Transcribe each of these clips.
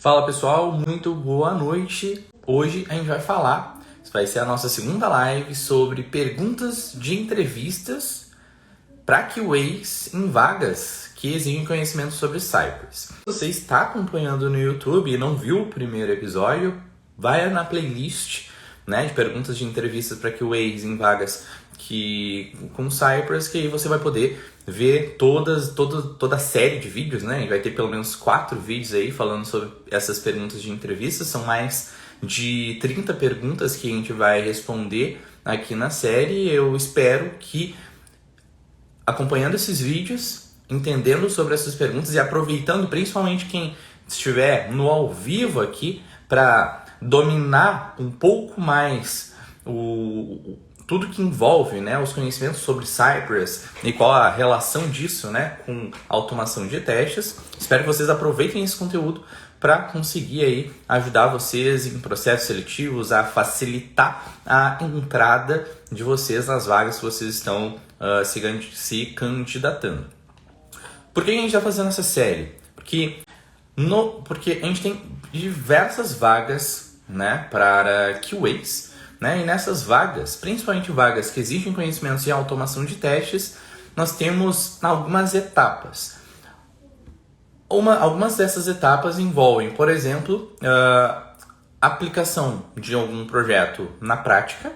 Fala pessoal, muito boa noite. Hoje a gente vai falar, vai ser a nossa segunda live sobre perguntas de entrevistas para QAs em vagas que exigem conhecimento sobre Cypress. Se você está acompanhando no YouTube e não viu o primeiro episódio, vai na playlist, de perguntas de entrevistas para QAs em vagas com Cypress, que aí você vai poder ver toda a série de vídeos, né? E vai ter pelo menos 4 vídeos aí falando sobre essas perguntas de entrevistas. São mais de 30 perguntas que a gente vai responder aqui na série. Eu espero que, acompanhando esses vídeos, entendendo sobre essas perguntas e aproveitando principalmente quem estiver no ao vivo aqui para dominar um pouco mais tudo que envolve, os conhecimentos sobre Cypress e qual a relação disso, com automação de testes. Espero que vocês aproveitem esse conteúdo para conseguir aí ajudar vocês em processos seletivos, a facilitar a entrada de vocês nas vagas que vocês estão se candidatando. Por que a gente está fazendo essa série? Porque a gente tem diversas vagas, para QAs, e nessas vagas, principalmente vagas que exigem conhecimentos em automação de testes, nós temos algumas etapas. Algumas dessas etapas envolvem, por exemplo, aplicação de algum projeto na prática,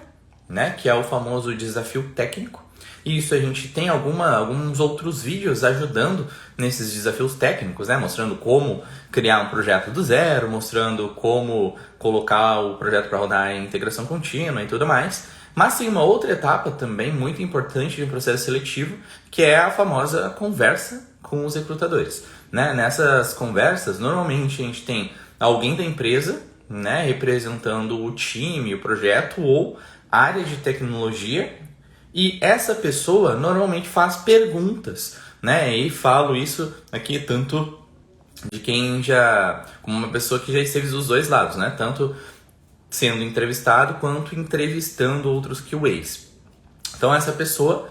que é o famoso desafio técnico. E isso a gente tem alguns outros vídeos ajudando nesses desafios técnicos, mostrando como criar um projeto do zero, mostrando como colocar o projeto para rodar em integração contínua e tudo mais. Mas tem uma outra etapa também muito importante de um processo seletivo, que é a famosa conversa com os recrutadores. Nessas conversas, normalmente a gente tem alguém da empresa, representando o time, o projeto ou área de tecnologia. E essa pessoa normalmente faz perguntas, E falo isso aqui tanto de quem como uma pessoa que já esteve dos dois lados, Tanto sendo entrevistado quanto entrevistando outros QAs. Então essa pessoa,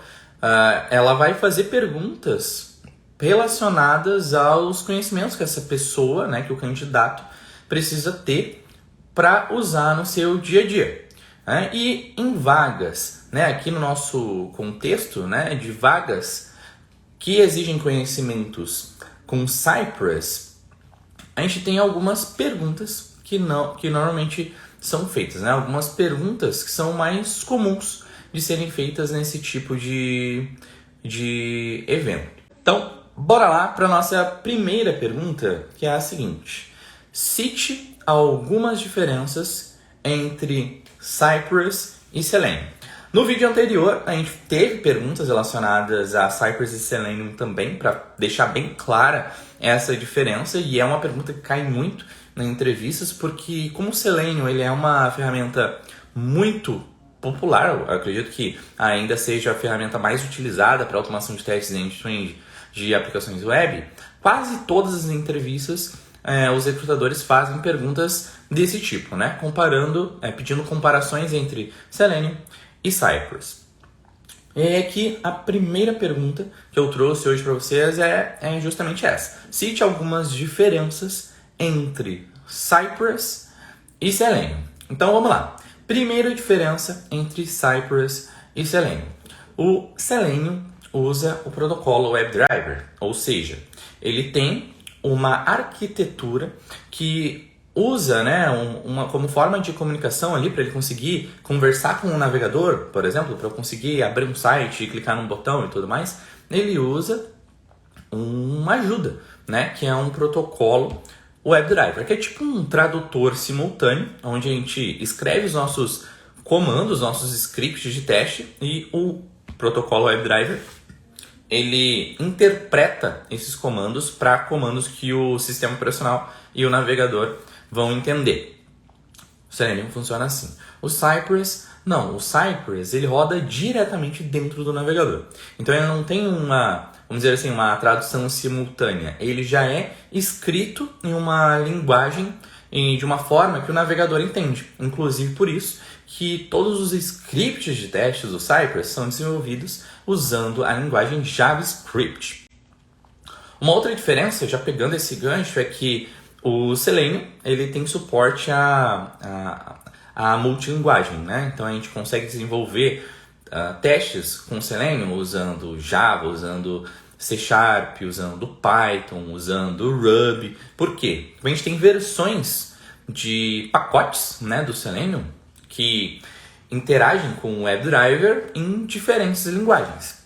ela vai fazer perguntas relacionadas aos conhecimentos que essa pessoa, que o candidato precisa ter para usar no seu dia a dia. E em vagas, aqui no nosso contexto, de vagas que exigem conhecimentos com Cypress, a gente tem algumas perguntas que normalmente são feitas, Algumas perguntas que são mais comuns de serem feitas nesse tipo de evento. Então, bora lá para a nossa primeira pergunta, que é a seguinte: cite algumas diferenças entre Cypress e Selenium. No vídeo anterior, a gente teve perguntas relacionadas a Cypress e Selenium também, para deixar bem clara essa diferença, e é uma pergunta que cai muito nas entrevistas, porque como o Selenium ele é uma ferramenta muito popular, eu acredito que ainda seja a ferramenta mais utilizada para automação de testes de aplicações web, quase todas as entrevistas os recrutadores fazem perguntas desse tipo, pedindo comparações entre Selenium e Cypress. E aqui a primeira pergunta que eu trouxe hoje para vocês é justamente essa: cite algumas diferenças entre Cypress e Selenium. Então vamos lá. Primeira diferença entre Cypress e Selenium: o Selenium usa o protocolo WebDriver, ou seja, ele tem uma arquitetura que usa como forma de comunicação ali para ele conseguir conversar com o navegador, por exemplo, para eu conseguir abrir um site e clicar num botão e tudo mais. Ele usa uma ajuda, que é um protocolo WebDriver, que é tipo um tradutor simultâneo, onde a gente escreve os nossos comandos, nossos scripts de teste, e o protocolo WebDriver ele interpreta esses comandos para comandos que o sistema operacional e o navegador vão entender. O Selenium funciona assim. O Cypress, não. O Cypress ele roda diretamente dentro do navegador. Então ele não tem uma tradução simultânea. Ele já é escrito em uma linguagem e de uma forma que o navegador entende. Inclusive por isso que todos os scripts de testes do Cypress são desenvolvidos usando a linguagem JavaScript. Uma outra diferença, já pegando esse gancho, é que O Selenium, ele tem suporte a multilinguagem, né? Então a gente consegue desenvolver testes com Selenium usando Java, usando C Sharp, usando Python, usando Ruby. Por quê? Porque a gente tem versões de pacotes, né, do Selenium que interagem com o WebDriver em diferentes linguagens.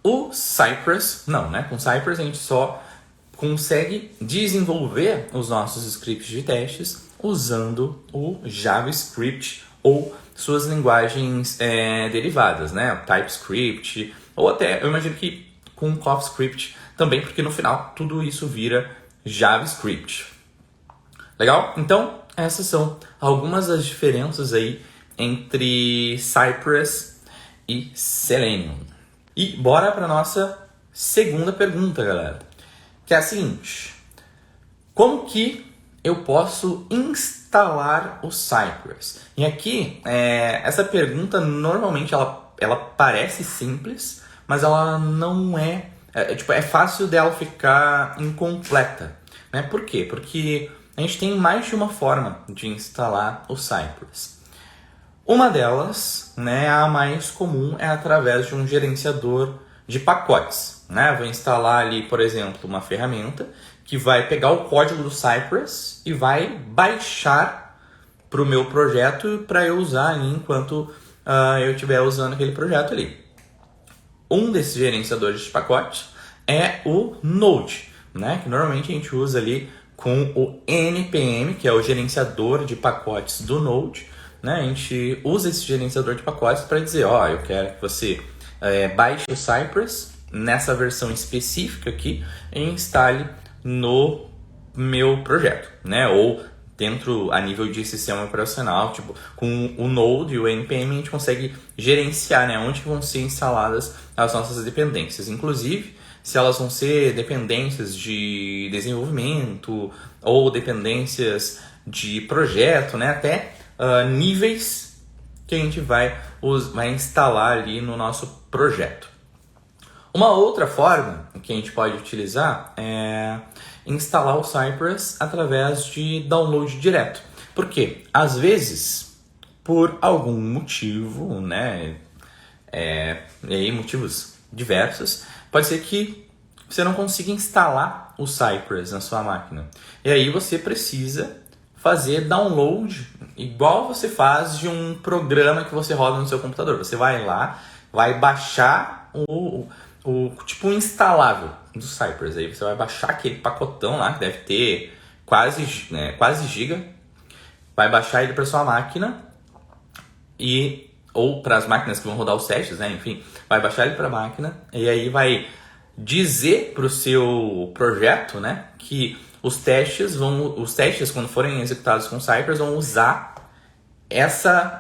O Cypress, não, né? Com Cypress a gente só consegue desenvolver os nossos scripts de testes usando o JavaScript ou suas linguagens derivadas, né? TypeScript, ou até, eu imagino que com CoffeeScript também, porque no final tudo isso vira JavaScript. Legal? Então, essas são algumas das diferenças aí entre Cypress e Selenium. E bora para nossa segunda pergunta, galera, que é a seguinte: como que eu posso instalar o Cypress? E aqui, essa pergunta normalmente ela parece simples, mas ela não é, é fácil dela ficar incompleta, né? Por quê? Porque a gente tem mais de uma forma de instalar o Cypress. Uma delas, né, a mais comum, é através de um gerenciador de pacotes, né? Vou instalar ali, por exemplo, uma ferramenta que vai pegar o código do Cypress e vai baixar para o meu projeto para eu usar ali enquanto eu estiver usando aquele projeto ali. Um desses gerenciadores de pacotes é o Node, né? Que normalmente a gente usa ali com o NPM, que é o gerenciador de pacotes do Node, né? A gente usa esse gerenciador de pacotes para dizer, eu quero que você baixe o Cypress nessa versão específica aqui e instale no meu projeto, né? Ou dentro, a nível de sistema operacional, tipo, com o Node e o NPM a gente consegue gerenciar, né, onde vão ser instaladas as nossas dependências. Inclusive, se elas vão ser dependências de desenvolvimento ou dependências de projeto, né, até níveis que a gente vai instalar ali no nosso projeto. Uma outra forma que a gente pode utilizar é instalar o Cypress através de download direto. Por quê? Às vezes, por algum motivo, né, e aí motivos diversos, pode ser que você não consiga instalar o Cypress na sua máquina. E aí você precisa fazer download igual você faz de um programa que você roda no seu computador. Você vai lá, vai baixar tipo um instalável do Cypress. Aí você vai baixar aquele pacotão lá, que deve ter quase giga. Vai baixar ele para sua máquina ou para as máquinas que vão rodar os testes, né? Enfim, vai baixar ele para a máquina e aí vai dizer para o seu projeto, né, que os testes quando forem executados com Cypress vão usar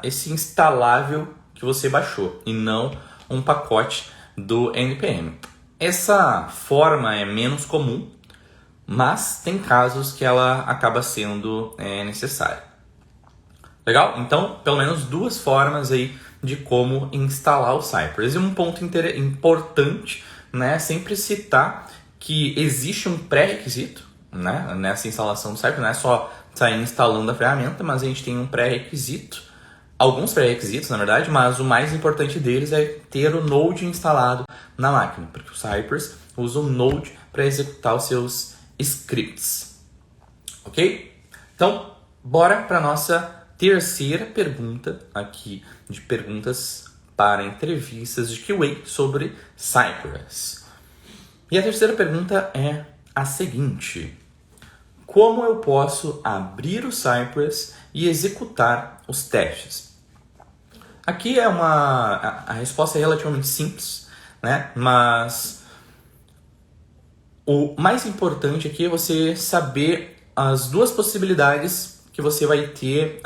esse instalável que você baixou e não um pacote do NPM. Essa forma é menos comum, mas tem casos que ela acaba sendo necessária. Legal? Então, pelo menos duas formas aí de como instalar o Cypress. E um ponto importante, né, é sempre citar que existe um pré-requisito, né, nessa instalação do Cypress. Não é só sair instalando a ferramenta, mas a gente tem um pré-requisito, alguns pré-requisitos, na verdade, mas o mais importante deles é ter o Node instalado na máquina, porque o Cypress usa o Node para executar os seus scripts. Ok? Então, bora para a nossa terceira pergunta aqui, de perguntas para entrevistas de QA sobre Cypress. E a terceira pergunta é a seguinte: como eu posso abrir o Cypress e executar os testes? Aqui a resposta é relativamente simples, né? Mas o mais importante aqui é você saber as duas possibilidades que você vai ter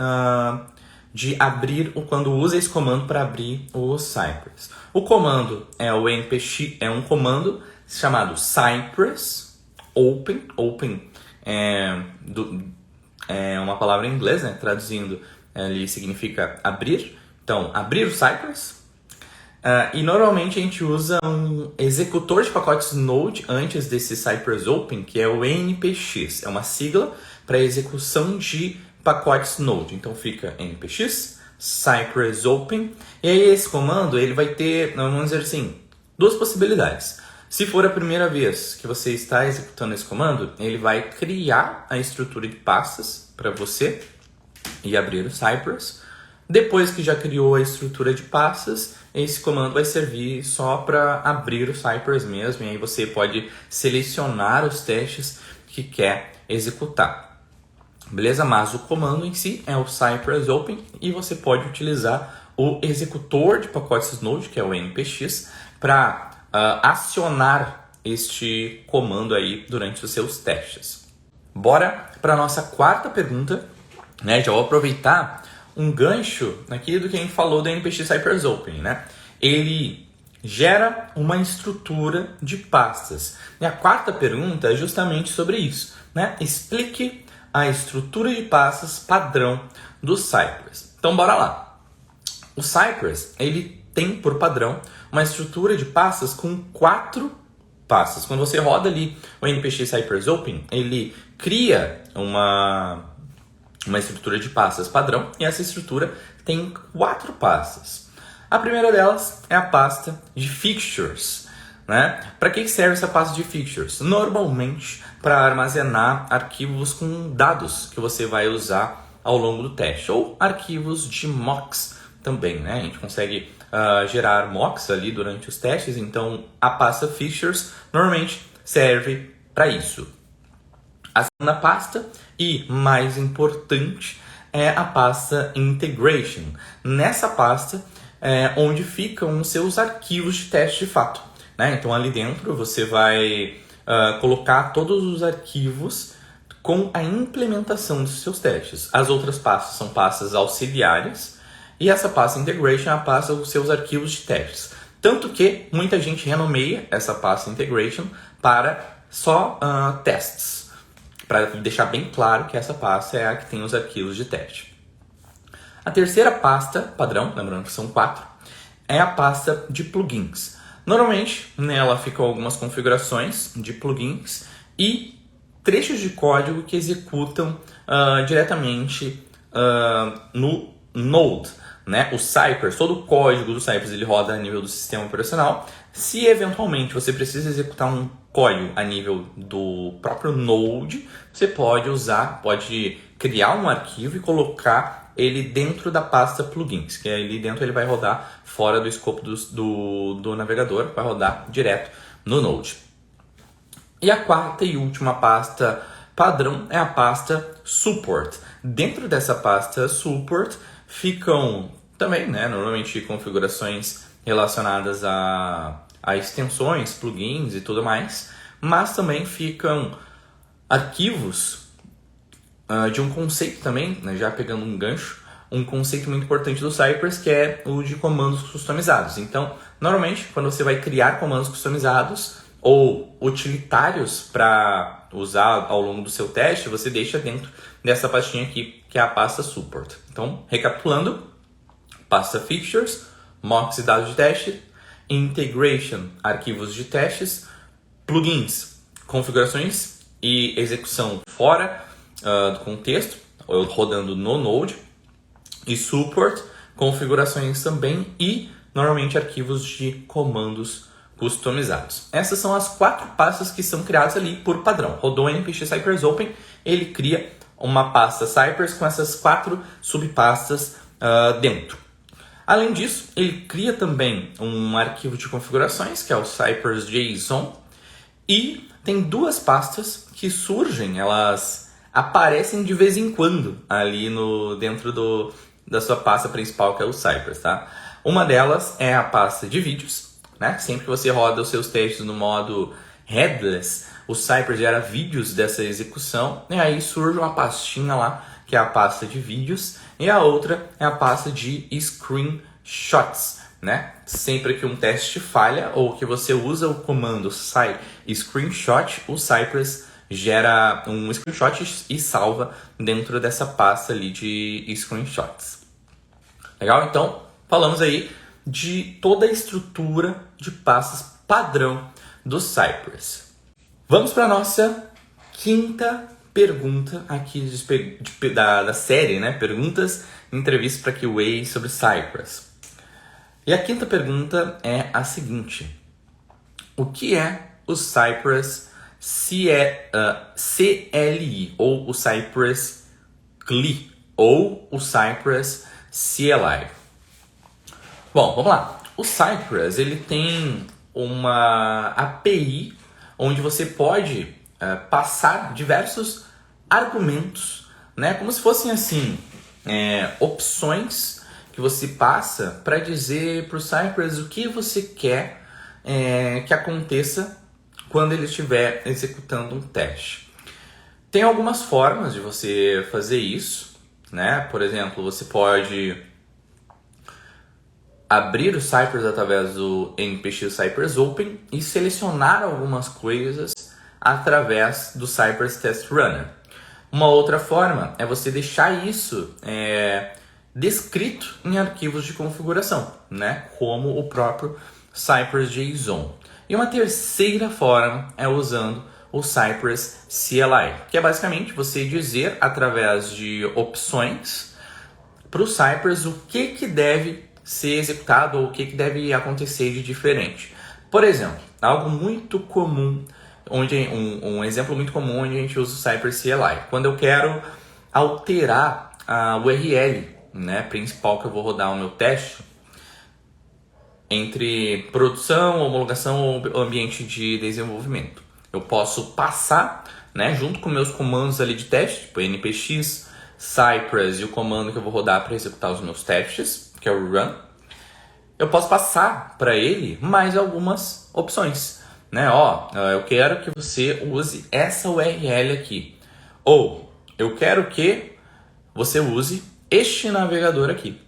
de abrir quando usa esse comando para abrir o Cypress. O comando é o npx, é um comando chamado Cypress open. Open é uma palavra em inglês, né? Traduzindo, ele significa abrir. Então, abrir o Cypress. E normalmente a gente usa um executor de pacotes Node antes desse Cypress Open, que é o npx. É uma sigla para execução de pacotes Node. Então fica npx, Cypress Open. E aí esse comando ele vai ter, vamos dizer assim, duas possibilidades. Se for a primeira vez que você está executando esse comando, ele vai criar a estrutura de pastas para você e abrir o Cypress. Depois que já criou a estrutura de pastas, esse comando vai servir só para abrir o Cypress mesmo, e aí você pode selecionar os testes que quer executar. Beleza? Mas o comando em si é o Cypress Open e você pode utilizar o executor de pacotes Node, que é o npx, para acionar este comando aí durante os seus testes. Bora para a nossa quarta pergunta, né? Já vou aproveitar um gancho aqui do que a gente falou do npx Cypress Open, né? Ele gera uma estrutura de pastas. E a quarta pergunta é justamente sobre isso, né? Explique a estrutura de pastas padrão do Cypress. Então, bora lá. O Cypress, ele tem por padrão uma estrutura de pastas com 4 pastas. Quando você roda ali o npx Cypress Open, ele cria uma estrutura de pastas padrão, e essa estrutura tem 4 pastas. A primeira delas é a pasta de fixtures, né? Para que serve essa pasta de fixtures? Normalmente para armazenar arquivos com dados que você vai usar ao longo do teste, ou arquivos de mocks também, né? A gente consegue gerar mocks ali durante os testes, então a pasta fixtures normalmente serve para isso. A segunda pasta, e mais importante, é a pasta Integration. Nessa pasta é onde ficam os seus arquivos de teste de fato, né? Então ali dentro você vai colocar todos os arquivos com a implementação dos seus testes. As outras pastas são pastas auxiliares, e essa pasta Integration é a pasta dos seus arquivos de testes. Tanto que muita gente renomeia essa pasta Integration para só tests, para deixar bem claro que essa pasta é a que tem os arquivos de teste. A terceira pasta padrão, lembrando que são 4, é a pasta de plugins. Normalmente nela ficam algumas configurações de plugins e trechos de código que executam diretamente no Node, né? O Cypress, todo o código do Cypress ele roda a nível do sistema operacional. Se eventualmente você precisa executar um código a nível do próprio Node, você pode criar um arquivo e colocar ele dentro da pasta plugins, que ali dentro ele vai rodar fora do escopo do navegador, vai rodar direto no Node. E a quarta e última pasta padrão é a pasta Support. Dentro dessa pasta Support ficam também, né, normalmente configurações relacionadas a extensões, plugins e tudo mais, mas também ficam arquivos de um conceito também, né, já pegando um gancho, um conceito muito importante do Cypress, que é o de comandos customizados. Então, normalmente, quando você vai criar comandos customizados ou utilitários para usar ao longo do seu teste, você deixa dentro dessa pastinha aqui, que é a pasta Support. Então, recapitulando, pasta Fixtures, mocks e dados de teste, Integration, arquivos de testes, plugins, configurações e execução fora do contexto, rodando no Node, e Support, configurações também e normalmente arquivos de comandos customizados. Essas são as 4 pastas que são criadas ali por padrão. Rodou o npx Cypress Open, ele cria uma pasta Cypress com essas 4 subpastas dentro. Além disso, ele cria também um arquivo de configurações, que é o Cypress JSON, e tem 2 pastas que surgem, elas aparecem de vez em quando ali dentro da sua pasta principal, que é o Cypress, tá? Uma delas é a pasta de vídeos, né? Sempre que você roda os seus testes no modo headless, o Cypress gera vídeos dessa execução, e aí surge uma pastinha lá, que é a pasta de vídeos, e a outra é a pasta de screenshots, né? Sempre que um teste falha ou que você usa o comando screenshot, o Cypress gera um screenshot e salva dentro dessa pasta ali de screenshots. Legal? Então, falamos aí de toda a estrutura de pastas padrão do Cypress. Vamos para a nossa quinta pergunta aqui da série, né? Perguntas e entrevistas para QA sobre Cypress. E a quinta pergunta é a seguinte: o que é o Cypress CLI ou o Cypress CLI ou o Cypress CLI? Bom, vamos lá. O Cypress ele tem uma API onde você pode passar diversos argumentos, né? Como se fossem assim opções que você passa para dizer para o Cypress o que você quer que aconteça quando ele estiver executando um teste. Tem algumas formas de você fazer isso, né? Por exemplo, você pode abrir o Cypress através do npx Cypress Open e selecionar algumas coisas através do Cypress Test Runner. Uma outra forma é você deixar isso descrito em arquivos de configuração, né? Como o próprio Cypress JSON. E uma terceira forma é usando o Cypress CLI, que é basicamente você dizer através de opções para o Cypress o que deve ser executado ou o que deve acontecer de diferente. Por exemplo, algo muito comum, um exemplo muito comum onde a gente usa o Cypress CLI. Quando eu quero alterar a URL, né, principal que eu vou rodar o meu teste, entre produção, homologação ou ambiente de desenvolvimento. Eu posso passar, né, junto com meus comandos ali de teste, tipo npx, Cypress e o comando que eu vou rodar para executar os meus testes, que é o run. Eu posso passar para ele mais algumas opções, né? Eu quero que você use essa URL aqui. Ou eu quero que você use este navegador aqui,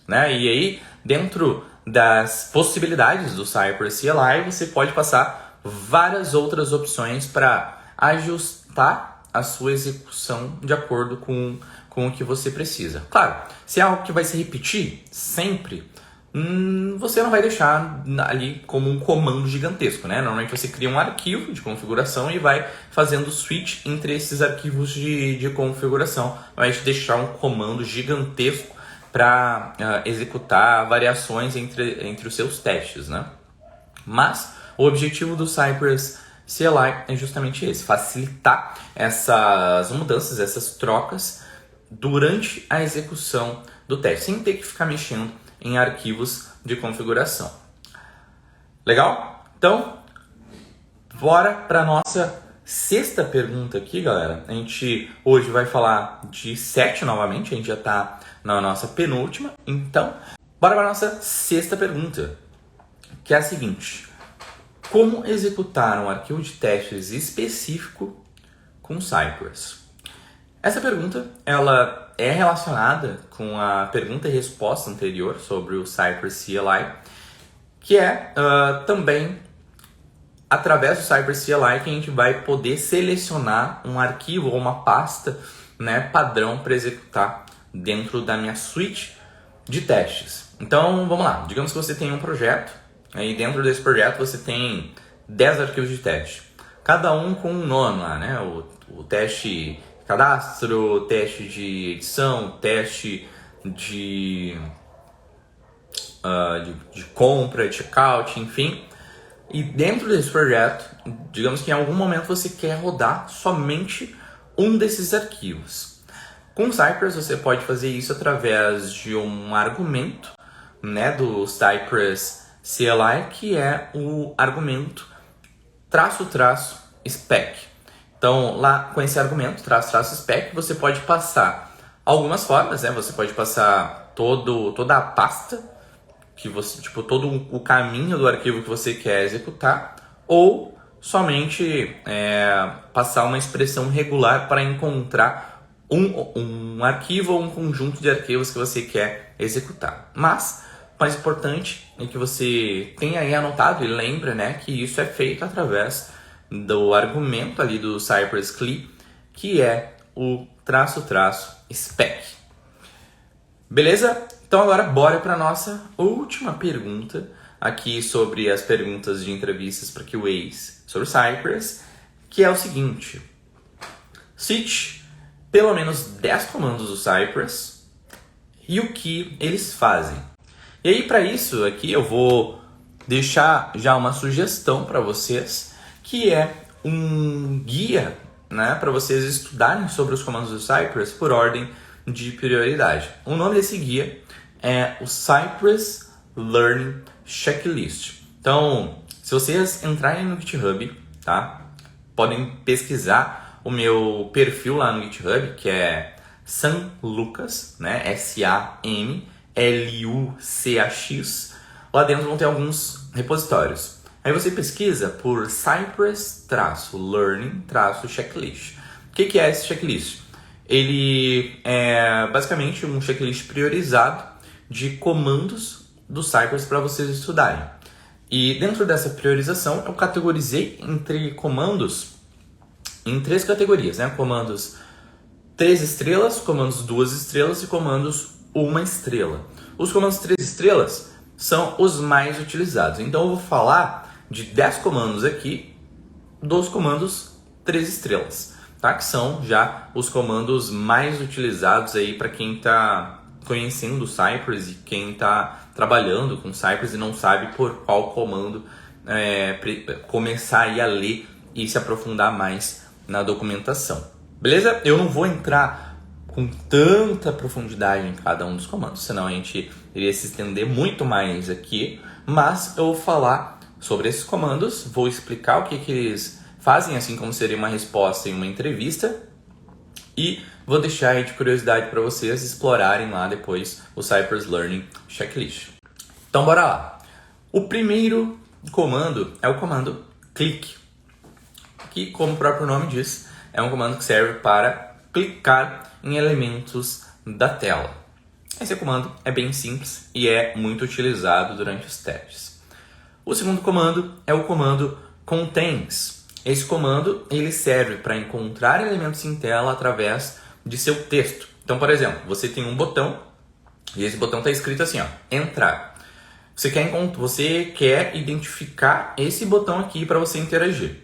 né? E aí, dentro das possibilidades do Cypress CLI, você pode passar várias outras opções para ajustar a sua execução de acordo com o que você precisa. Claro, se é algo que vai se repetir sempre, você não vai deixar ali como um comando gigantesco, né? Normalmente você cria um arquivo de configuração e vai fazendo switch entre esses arquivos de configuração. Vai deixar um comando gigantesco para executar variações entre os seus testes, né? Mas o objetivo do Cypress CLI é justamente esse: facilitar essas mudanças, essas trocas durante a execução do teste, sem ter que ficar mexendo em arquivos de configuração. Legal? Então, bora para a nossa sexta pergunta aqui, galera. A gente hoje vai falar de 7 novamente, a gente já está na nossa penúltima. Então, bora para a nossa sexta pergunta, que é a seguinte: como executar um arquivo de testes específico com Cypress? Essa pergunta ela é relacionada com a pergunta e resposta anterior sobre o Cypress CLI, que é também através do Cypress CLI que a gente vai poder selecionar um arquivo ou uma pasta, né, padrão para executar dentro da minha suite de testes. Então, vamos lá. Digamos que você tem um projeto, e dentro desse projeto você tem 10 arquivos de teste, cada um com um nome lá, né? O teste cadastro, teste de edição, teste de compra, de checkout, enfim. E dentro desse projeto, digamos que em algum momento você quer rodar somente um desses arquivos. Com Cypress você pode fazer isso através de um argumento, né, do Cypress CLI, que é o argumento --spec. Então, lá com esse argumento, --spec, você pode passar algumas formas, né? Você pode passar toda a pasta, que você, tipo, todo o caminho do arquivo que você quer executar, ou somente passar uma expressão regular para encontrar um arquivo ou um conjunto de arquivos que você quer executar. Mas o mais importante é que você tenha aí anotado e lembre, né, que isso é feito através do argumento ali do Cypress CLI, que é o --spec. Beleza? Então agora bora para nossa última pergunta aqui sobre as perguntas de entrevistas para QAs sobre Cypress, que é o seguinte: cite pelo menos 10 comandos do Cypress e o que eles fazem. E aí para isso aqui eu vou deixar já uma sugestão para vocês, que é um guia, né, para vocês estudarem sobre os comandos do Cypress por ordem de prioridade. O nome desse guia é o Cypress Learning Checklist. Então, se vocês entrarem no GitHub, tá, podem pesquisar o meu perfil lá no GitHub, que é Sanlucas, né, SAMLUCAX. Lá dentro vão ter alguns repositórios. Aí você pesquisa por Cypress-Learning-Checklist. O que é esse checklist? Ele é basicamente um checklist priorizado de comandos do Cypress para vocês estudarem. E dentro dessa priorização eu categorizei entre comandos em 3 categorias, né? Comandos 3 estrelas, comandos 2 estrelas e comandos 1 estrela. Os comandos 3 estrelas são os mais utilizados. Então eu vou falar de 10 comandos aqui dos comandos 3 estrelas, tá? Que são já os comandos mais utilizados aí para quem está conhecendo o Cypress e quem está trabalhando com Cypress e não sabe por qual comando começar aí a ler e se aprofundar mais na documentação. Beleza? Eu não vou entrar com tanta profundidade em cada um dos comandos, senão a gente iria se estender muito mais aqui, mas eu vou falar sobre esses comandos, vou explicar o que eles fazem, assim como seria uma resposta em uma entrevista, e vou deixar aí de curiosidade para vocês explorarem lá depois o Cypress Learning Checklist. Então bora lá. O primeiro comando é o comando click, que, como o próprio nome diz, é um comando que serve para clicar em elementos da tela. Esse comando é bem simples e é muito utilizado durante os testes. O segundo comando é o comando contains. Esse comando ele serve para encontrar elementos em tela através de seu texto. Então, por exemplo, você tem um botão e esse botão está escrito assim, ó, entrar. Você quer identificar esse botão aqui para você interagir.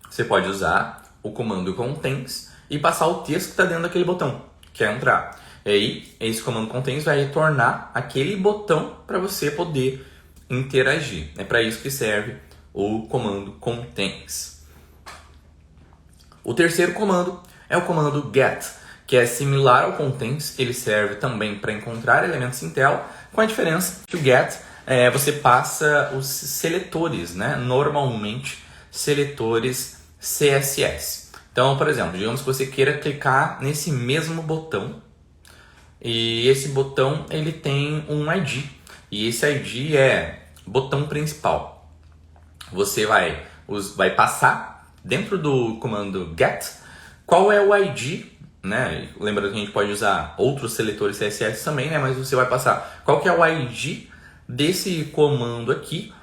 Você pode usar o comando contains e passar o texto que está dentro daquele botão, que é entrar. E aí, esse comando contains vai retornar aquele botão para você poder interagir. É para isso que serve o comando contains. O terceiro comando é o comando get, que é similar ao contains. Ele serve também para encontrar elementos em tela, com a diferença que o get você passa os seletores, né? Normalmente seletores CSS. Então, por exemplo, digamos que você queira clicar nesse mesmo botão e esse botão ele tem um ID e esse ID é botão principal. Você vai passar dentro do comando get qual é o ID, né? Lembrando que a gente pode usar outros seletores CSS também, né? Mas você vai passar qual que é o ID desse comando aqui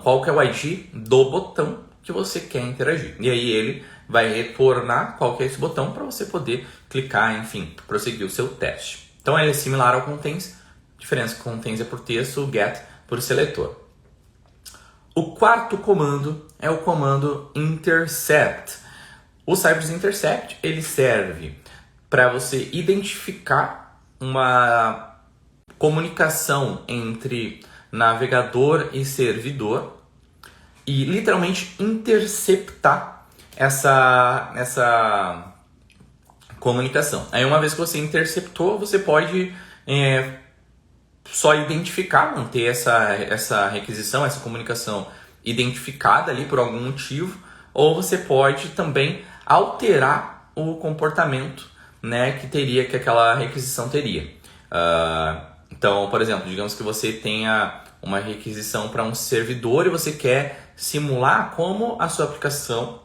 qual que é o ID do botão que você quer interagir. E aí ele vai retornar qual que é esse botão para você poder clicar, enfim, prosseguir o seu teste. Então ele é similar ao contains, a diferença que o contains é por texto, o get por seletor. O quarto comando é o comando intercept. O Cypress Intercept ele serve para você identificar uma comunicação entre navegador e servidor e literalmente interceptar essa comunicação. Aí uma vez que você interceptou, você pode só identificar, manter essa requisição, essa comunicação identificada ali por algum motivo, ou você pode também alterar o comportamento, né, que aquela requisição teria. Então, por exemplo, digamos que você tenha uma requisição para um servidor e você quer simular como a sua aplicação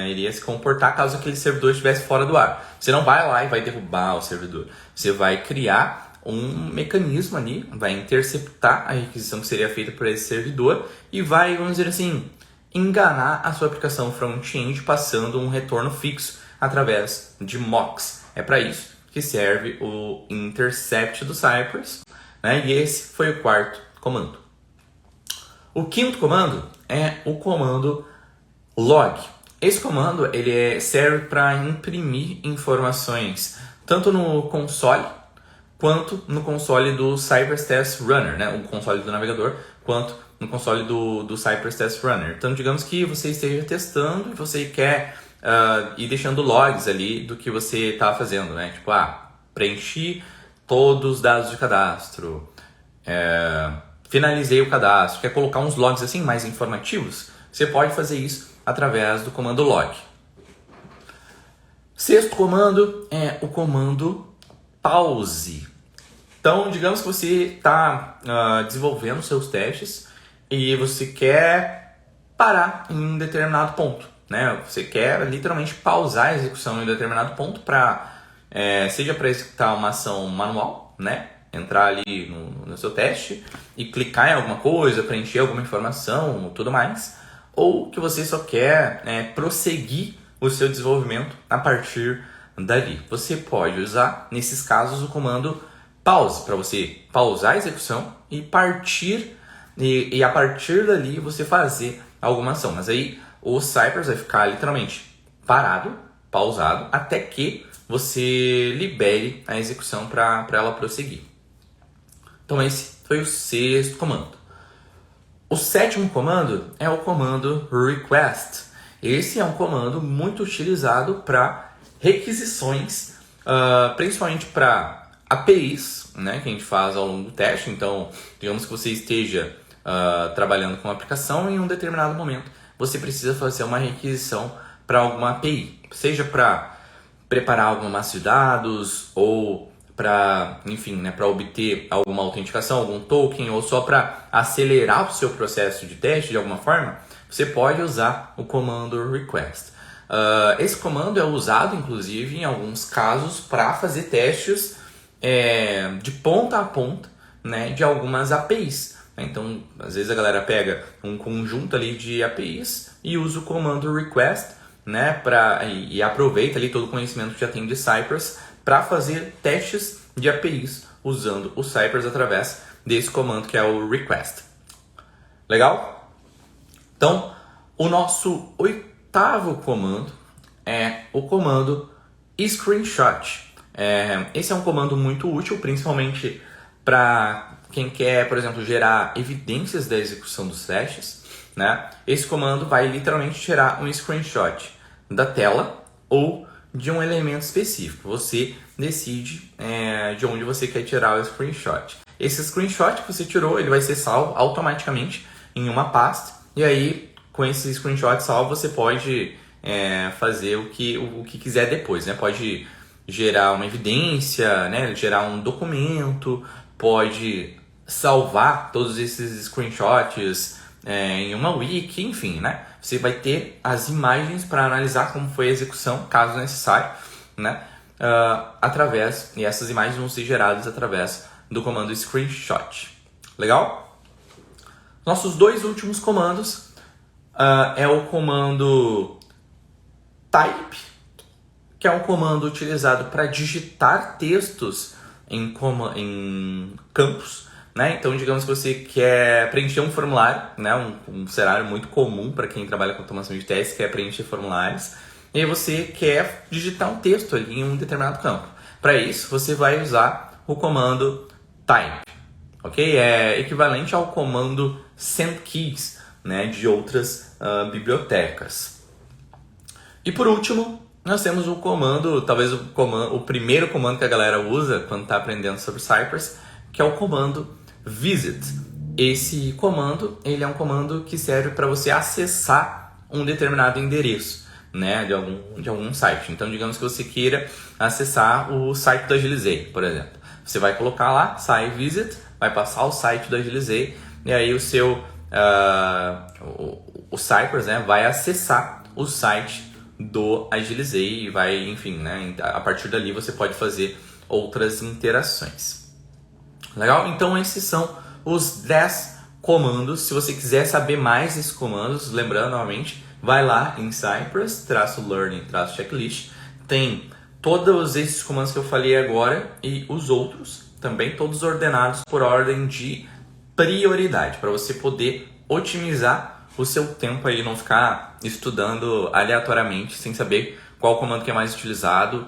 iria se comportar caso aquele servidor estivesse fora do ar. Você não vai lá e vai derrubar o servidor. Você vai criar um mecanismo ali, vai interceptar a requisição que seria feita por esse servidor e vai, vamos dizer assim, enganar a sua aplicação front-end passando um retorno fixo através de mocks. É para isso que serve o intercept do Cypress, né? E esse foi o quarto comando. O quinto comando é o comando log. Esse comando serve para imprimir informações tanto no console quanto no console do Cypress Test Runner, né? O console do navegador, quanto no console do Cypress Test Runner. Então, digamos que você esteja testando e você quer ir deixando logs ali do que você está fazendo, né? Tipo, preenchi todos os dados de cadastro, finalizei o cadastro, quer colocar uns logs assim mais informativos, você pode fazer isso através do comando log. Sexto comando é o comando pause. Então, digamos que você está desenvolvendo seus testes e você quer parar em um determinado ponto, né? Você quer literalmente pausar a execução em um determinado ponto seja para executar uma ação manual, né? Entrar ali no seu teste e clicar em alguma coisa, preencher alguma informação, tudo mais, ou que você só quer prosseguir o seu desenvolvimento a partir dali. Você pode usar, nesses casos, o comando pause, para você pausar a execução e a partir dali você fazer alguma ação. Mas aí o Cypress vai ficar literalmente parado, pausado, até que você libere a execução para ela prosseguir. Então esse foi o sexto comando. O sétimo comando é o comando request. Esse é um comando muito utilizado para requisições, principalmente para APIs, né, que a gente faz ao longo do teste. Então, digamos que você esteja trabalhando com uma aplicação e em um determinado momento você precisa fazer uma requisição para alguma API, seja para preparar alguma massa de dados ou para, enfim, né, para obter alguma autenticação, algum token, ou só para acelerar o seu processo de teste de alguma forma, você pode usar o comando request. Esse comando é usado, inclusive, em alguns casos para fazer testes de ponta a ponta, né, de algumas APIs. Então, às vezes a galera pega um conjunto ali de APIs e usa o comando request, né, e aproveita ali todo o conhecimento que já tem de Cypress para fazer testes de APIs usando o Cypress através desse comando que é o request. Legal? Então, o nosso oitavo comando é o comando screenshot. Esse é um comando muito útil, principalmente para quem quer, por exemplo, gerar evidências da execução dos testes, né? Esse comando vai literalmente tirar um screenshot da tela ou de um elemento específico. Você decide de onde você quer tirar o screenshot. Esse screenshot que você tirou, ele vai ser salvo automaticamente em uma pasta. E aí, com esse screenshot salvo, você pode fazer o que quiser depois, né? Pode gerar uma evidência, né? Gerar um documento, pode salvar todos esses screenshots em uma wiki, enfim, né? Você vai ter as imagens para analisar como foi a execução, caso necessário, né? E essas imagens vão ser geradas através do comando screenshot. Legal? Nossos dois últimos comandos é o comando type, que é um comando utilizado para digitar textos em campos, né? Então, digamos que você quer preencher um formulário, né? Um cenário muito comum para quem trabalha com automação de testes, quer preencher formulários, e aí você quer digitar um texto ali em um determinado campo. Para isso, você vai usar o comando type, ok? É equivalente ao comando sendKeys, né? De outras bibliotecas. E por último, nós temos o comando, talvez o primeiro comando que a galera usa quando está aprendendo sobre Cypress, que é o comando visit. Esse comando, ele é um comando que serve para você acessar um determinado endereço, né, de algum site. Então, digamos que você queira acessar o site do Agilizei, por exemplo. Você vai colocar lá, sai visit, vai passar o site do Agilizei, e aí o Cypress, né, vai acessar o site do Agilizei e vai, enfim, né, a partir dali você pode fazer outras interações. Legal? Então esses são os 10 comandos. Se você quiser saber mais desses comandos, lembrando novamente, vai lá em Cypress, -learning-checklist, tem todos esses comandos que eu falei agora e os outros também, todos ordenados por ordem de prioridade, para você poder otimizar o seu tempo aí, não ficar estudando aleatoriamente sem saber qual comando que é mais utilizado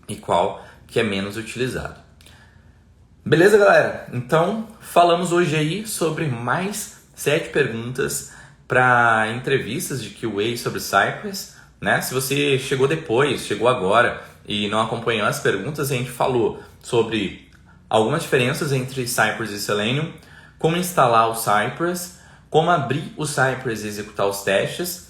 e qual que é menos utilizado. Beleza, galera? Então, falamos hoje aí sobre mais 7 perguntas para entrevistas de QA sobre Cypress, né? Se você chegou depois, chegou agora e não acompanhou as perguntas, a gente falou sobre algumas diferenças entre Cypress e Selenium, como instalar o Cypress, como abrir o Cypress e executar os testes.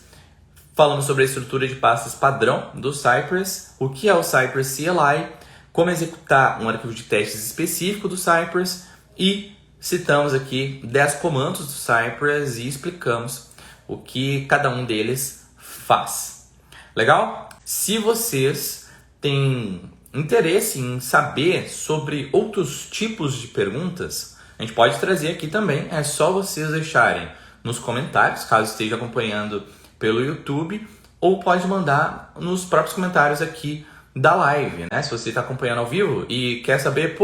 Falamos sobre a estrutura de pastas padrão do Cypress, o que é o Cypress CLI, como executar um arquivo de testes específico do Cypress e citamos aqui 10 comandos do Cypress e explicamos o que cada um deles faz. Legal? Se vocês têm interesse em saber sobre outros tipos de perguntas, a gente pode trazer aqui também. É só vocês deixarem nos comentários, caso esteja acompanhando pelo YouTube, ou pode mandar nos próprios comentários aqui da live, né? Se você está acompanhando ao vivo e quer saber,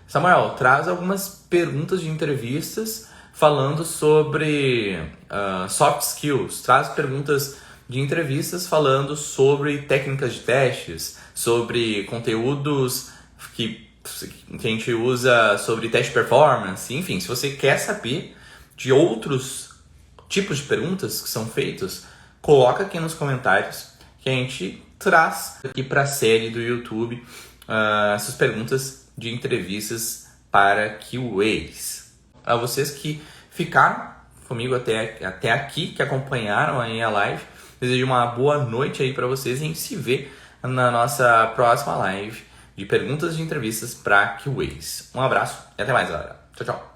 Samuel, traz algumas perguntas de entrevistas falando sobre soft skills, traz perguntas de entrevistas falando sobre técnicas de testes, sobre conteúdos que a gente usa sobre teste performance, enfim, se você quer saber de outros tipos de perguntas que são feitos, coloca aqui nos comentários que a gente traz aqui para a série do YouTube essas perguntas de entrevistas para QAs. A vocês que ficaram comigo até aqui, que acompanharam aí a live, desejo uma boa noite aí para vocês e a gente se vê na nossa próxima live de perguntas de entrevistas para QAs. Um abraço e até mais, galera. Tchau, tchau.